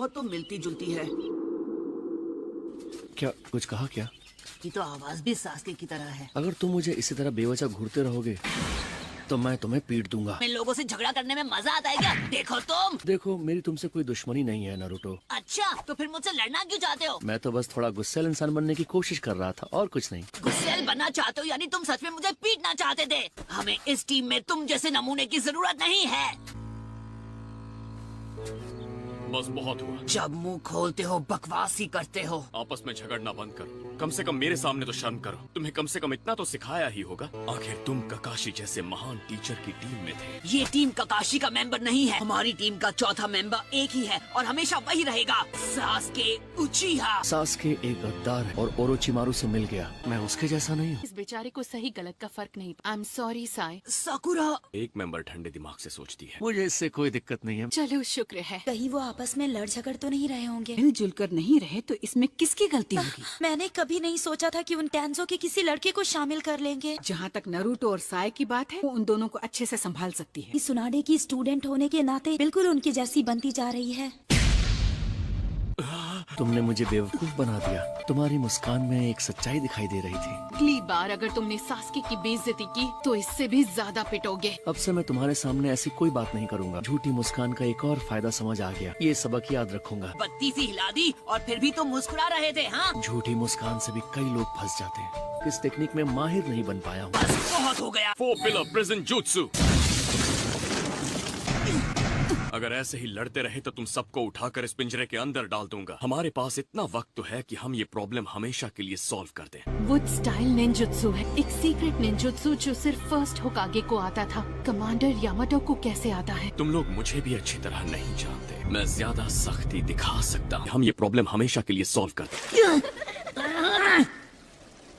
बहुत तो मिलती जुलती है। क्या कुछ कहा क्या? ये तो आवाज भी सास्के की तरह है। अगर तुम मुझे इसी तरह बेवजह घूरते रहोगे तो मैं तुम्हें पीट दूंगा। इन लोगों से झगड़ा करने में मजा आता है क्या? देखो तुम। देखो, मेरी तुमसे कोई दुश्मनी नहीं है नारुतो। अच्छा, तो फिर मुझसे लड़ना क्यों चाहते हो? मैं तो बस थोड़ा गुस्सैल इंसान बनने की कोशिश कर रहा था और कुछ नहीं। गुस्सैल बनना चाहते हो यानी तुम सच में मुझे पीटना चाहते थे। हमें इस टीम में तुम जैसे नमूने की जरूरत नहीं है। बस बहुत हुआ। जब मुंह खोलते हो बकवास ही करते हो। आपस में झगड़ना बंद करो। कम से कम मेरे सामने तो शर्म करो। तुम्हें कम से कम इतना तो सिखाया ही होगा। आखिर तुम ककाशी जैसे महान टीचर की टीम में थे। ये टीम ककाशी का मेंबर नहीं है। हमारी टीम का चौथा मेंबर एक ही है और हमेशा वही रहेगा, सास्के उचिहा। सास्के एक गद्दार है और ओरोचिमारू से मिल गया। मैं उसके जैसा नहीं हूँ। इस बेचारे को सही गलत का फर्क नहीं। I am sorry Sai. साकुरा। एक मेंबर ठंडे दिमाग से सोचती है। मुझे इससे कोई दिक्कत नहीं है। चलो शुक्र है। कहीं वो आपस में लड़ झगड़ तो नहीं रहे होंगे? मिलजुल कर नहीं रहे तो इसमें किसकी गलती होगी? मैंने कभी नहीं सोचा था कि उन टैंजो के किसी लड़के को शामिल कर लेंगे। जहाँ तक नरूटो और साय की बात है, वो उन दोनों को अच्छे से संभाल सकती है। इस सुनाडे की स्टूडेंट होने के नाते बिल्कुल उनकी जैसी बनती जा रही है। तुमने मुझे बेवकूफ बना दिया। तुम्हारी मुस्कान में एक सच्चाई दिखाई दे रही थी। अगली बार अगर तुमने सास्के की बेइज्जती की तो इससे भी ज्यादा पिटोगे। अब से मैं तुम्हारे सामने ऐसी कोई बात नहीं करूंगा। झूठी मुस्कान का एक और फायदा समझ आ गया। ये सबक याद रखूंगा। बत्ती सी हिला दी और फिर भी तुम मुस्कुरा रहे थे। हाँ, झूठी मुस्कान से भी कई लोग फंस जाते हैं। इस टेक्निक में माहिर नहीं बन पाया हूँ। बस बहुत हो गया। 4 पिलर प्रिजन jutsu। अगर ऐसे ही लड़ते रहे तो तुम सबको उठाकर इस पिंजरे के अंदर डाल दूंगा। हमारे पास इतना वक्त तो है कि हम ये प्रॉब्लम हमेशा के लिए सॉल्व कर दें। वुड स्टाइल निंजुत्सु है, एक सीक्रेट निंजुत्सु जो सिर्फ फर्स्ट होकागे को आता था। कमांडर यामाटो को कैसे आता है? तुम लोग मुझे भी अच्छी तरह नहीं जानते। मैं ज्यादा सख्ती दिखा सकता हूँ। हम ये प्रॉब्लम हमेशा के लिए सॉल्व कर दें।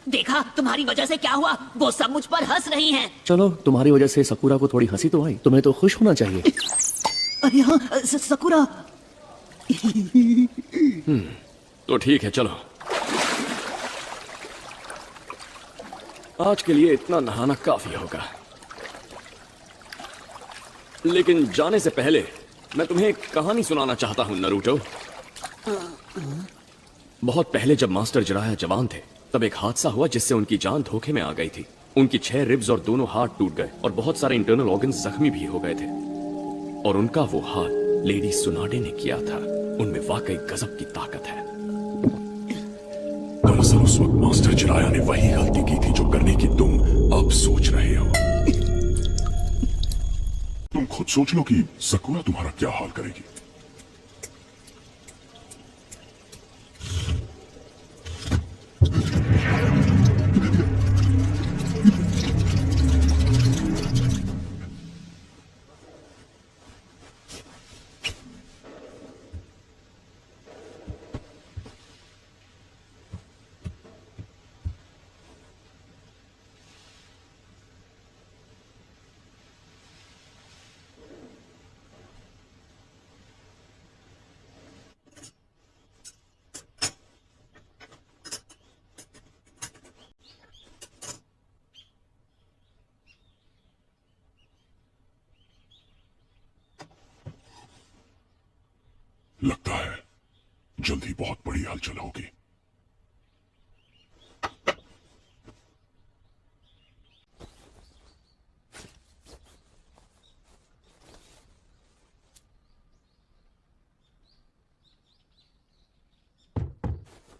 देखा तुम्हारी वजह से क्या हुआ? वो सब मुझ पर हंस रही हैं। चलो, तुम्हारी वजह से सकुरा को थोड़ी हंसी तो आई। तुम्हें तो खुश होना चाहिए। अरे हाँ, सकुरा। तो ठीक है, चलो। आज के लिए इतना नहाना काफी होगा। लेकिन जाने से पहले मैं तुम्हें एक कहानी सुनाना चाहता हूँ नारुतो। बहुत पहले जब मास्टर जिराया जवान थे तब एक हादसा हुआ जिससे उनकी जान धोखे में आ गई थी। उनकी 6 रिब्स और दोनों हाथ टूट गए और बहुत सारे इंटरनल ऑर्गन्स जख्मी भी हो गए थे। और उनका वो हाथ लेडी सुनाडे ने किया था। उनमें वाकई गजब की ताकत है। दरअसल उस वक्त मास्टर जिराया ने वही गलती की थी जो करने की तुम अब सोच रहे हो। तुम खुद सोच लो कि सकुरा तुम्हारा क्या हाल करेगी। लगता है जल्द ही बहुत बड़ी हलचल होगी।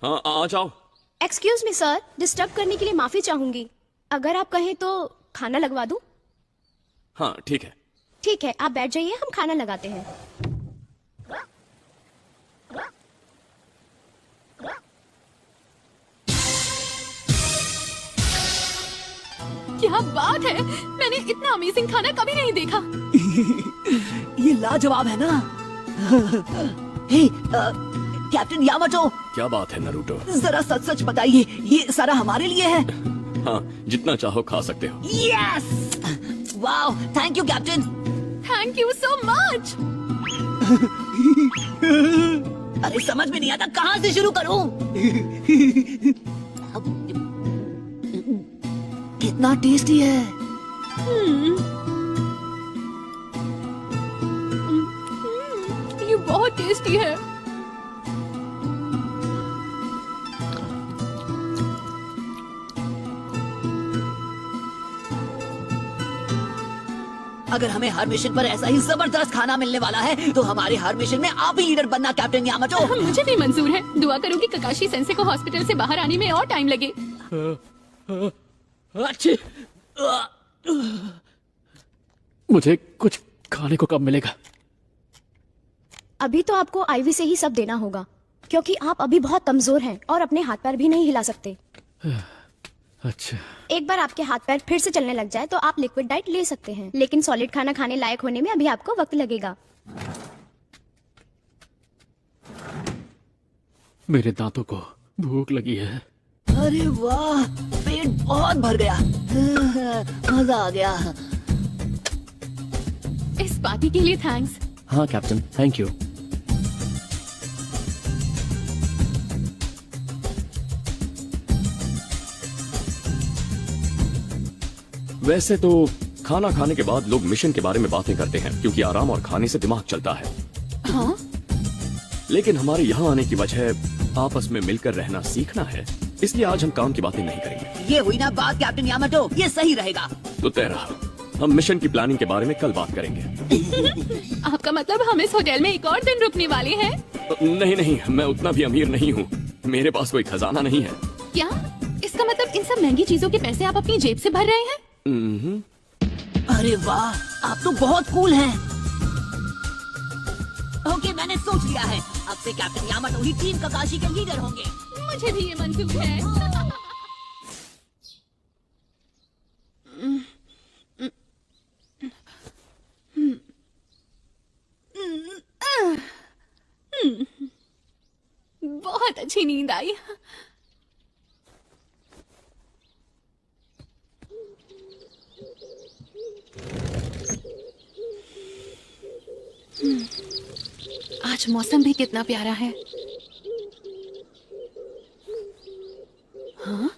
हाँ, आ जाओ। एक्सक्यूज मी सर, डिस्टर्ब करने के लिए माफी चाहूंगी। अगर आप कहें तो खाना लगवा दूं? हाँ ठीक है। ठीक है, आप बैठ जाइए, हम खाना लगाते हैं। क्या बात है, मैंने इतना अमेजिंग खाना कभी नहीं देखा। ये लाजवाब है ना? हे, कैप्टन यामाटो। क्या बात है नारुतो? जरा सच सच बताइए, ये सारा हमारे लिए है? हाँ, जितना चाहो खा सकते हो। Yes! Wow, thank you captain. Thank you so much. अरे समझ में नहीं आता कहाँ से शुरू करूं? कितना टेस्टी है। ये बहुत टेस्टी है। अगर हमें हर मिशन पर ऐसा ही जबरदस्त खाना मिलने वाला है तो हमारे हर मिशन में आप ही लीडर बनना कैप्टन यामाटो। मुझे भी मंजूर है। दुआ करो कि ककाशी सेंसे को हॉस्पिटल से बाहर आने में और टाइम लगे। अच्छी मुझे कुछ खाने को कब मिलेगा? अभी तो आपको आईवी से ही सब देना होगा क्योंकि आप अभी बहुत कमजोर हैं और अपने हाथ पैर भी नहीं हिला सकते। अच्छा, एक बार आपके हाथ पैर फिर से चलने लग जाए तो आप लिक्विड डाइट ले सकते हैं, लेकिन सॉलिड खाना खाने लायक होने में अभी आपको वक्त लगेगा। मेरे दांतों को भूख लगी है। अरे वाह, पेट बहुत भर गया। मजा आ गया। इस पार्टी के लिए थैंक्स। हाँ कैप्टन, थैंक यू। वैसे तो खाना खाने के बाद लोग मिशन के बारे में बातें करते हैं क्योंकि आराम और खाने से दिमाग चलता है। हाँ? लेकिन हमारे यहाँ आने की वजह आपस में मिलकर रहना सीखना है, इसलिए आज हम काम की बातें नहीं करेंगे। ये हुई ना बात कैप्टन यामाटो, ये सही रहेगा। तो तय रहा, हम मिशन की प्लानिंग के बारे में कल बात करेंगे। आपका मतलब हम इस होटल में एक और दिन रुकने वाले हैं? नहीं नहीं, मैं उतना भी अमीर नहीं हूँ, मेरे पास कोई खजाना नहीं है। क्या इसका मतलब इन सब महंगी चीजों के पैसे आप अपनी जेब से भर रहे हैं? अरे वाह, आप तो बहुत कूल हैं। ओके, मैंने सोच लिया है, अब से कैप्टन यामाटो ही टीम ककाशी के लीडर होंगे। मुझे भी ये मंजूर है। बहुत अच्छी नींद आई। आज मौसम भी कितना प्यारा है। हाँ?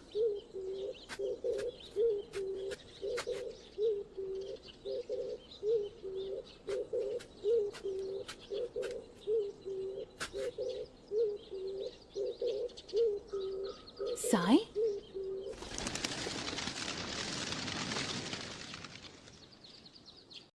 साई?